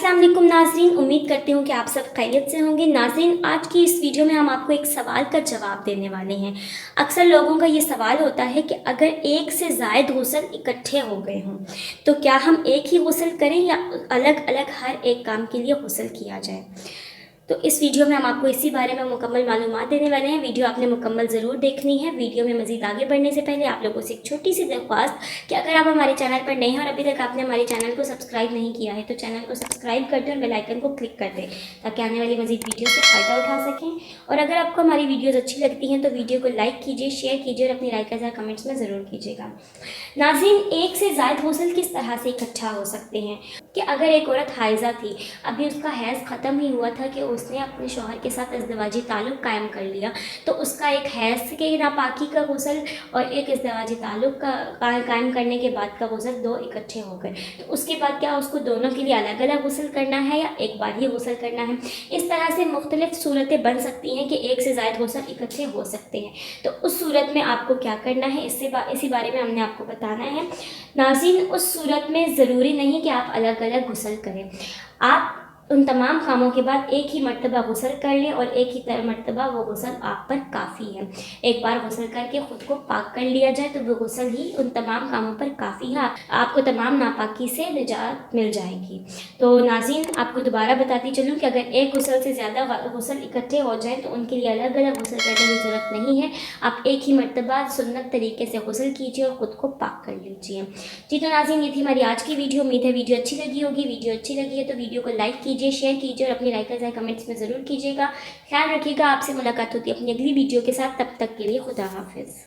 अस्सलाम वालेकुम नाज़रीन, उम्मीद करती हूँ कि आप सब खैरियत से होंगे। नाज़रीन, आज की इस वीडियो में हम आपको एक सवाल का जवाब देने वाले हैं। अक्सर लोगों का ये सवाल होता है कि अगर एक से ज़ायद गुस्ल इकट्ठे हो गए हों तो क्या हम एक ही गुस्ल करें या अलग अलग हर एक काम के लिए गुस्ल किया जाए। तो इस वीडियो में हम आपको इसी बारे में मुकम्मल मालूमात देने वाले हैं। वीडियो आपने मुकम्मल ज़रूर देखनी है। वीडियो में मज़ीद आगे बढ़ने से पहले आप लोगों से एक छोटी सी दरख्वास्त कि अगर आप हमारे चैनल पर नए हैं और अभी तक आपने हमारे चैनल को सब्सक्राइब नहीं किया है तो चैनल को सब्सक्राइब कर दें और बेल आइकन को क्लिक कर दें ताकि आने वाली मज़ीद वीडियो से फ़ायदा उठा सकें। और अगर आपको हमारी वीडियोज़ अच्छी लगती हैं तो वीडियो को लाइक कीजिए, शेयर कीजिए और अपनी राय का इज़हार कमेंट्स में ज़रूर कीजिएगा। नाज़रीन, एक से ज़ायद गुस्ल किस तरह से इकट्ठा हो सकते हैं कि अगर एक औरत हाइज़ा थी, अभी उसका हैज़ ख़त्म ही हुआ था कि उसने अपने शौहर के साथ इज़्दिवाजी ताल्लुक़ कायम कर लिया, तो उसका एक हैज़ के नापाकी का गुस्ल और एक इज़्दिवाजी ताल्लुक़ का कायम करने के बाद का गुस्ल दो इकट्ठे हो गए। तो उसके बाद क्या उसको दोनों के लिए अलग अलग गुस्ल करना है या एक बार ही गुस्ल करना है। इस तरह से मुख्तलिफ़ सूरतें बन सकती हैं कि एक से ज़ायद गुस्ल इकट्ठे हो सकते हैं। तो उस सूरत में आपको क्या करना है, इसी बारे में हमने आपको बताना है। नाज़रीन, उस सूरत में ज़रूरी नहीं कि आप अलग अलग गुस्ल करें। आप उन तमाम कामों के बाद एक ही मर्तबा गुस्ल कर लें और एक ही मर्तबा वो गुस्ल आप पर काफ़ी है। एक बार गुस्ल करके ख़ुद को पाक कर लिया जाए तो वो गुस्ल ही उन तमाम कामों पर काफ़ी है। आपको तमाम नापाकी से निजात मिल जाएगी। तो नाज़रीन, आपको दोबारा बताती चलूँ कि अगर एक गुस्ल से ज़्यादा गुस्ल इकट्ठे हो जाएँ तो उनके लिए अलग अलग गुस्ल करने की ज़रूरत नहीं है। आप एक ही मर्तबा सुन्नत तरीके से गुस्ल कीजिए और ख़ुद को पाक कर लीजिए। जी तो नाज़रीन, ये थी हमारी आज की वीडियो। उम्मीद है वीडियो अच्छी लगी होगी। वीडियो अच्छी लगी है तो वीडियो को लाइक कीजिए, शेयर कीजिए और अपनी राय का इज़हार कमेंट्स में ज़रूर कीजिएगा। ख्याल रखिएगा। आपसे मुलाकात होती है अपनी अगली वीडियो के साथ। तब तक के लिए खुदा हाफिज़।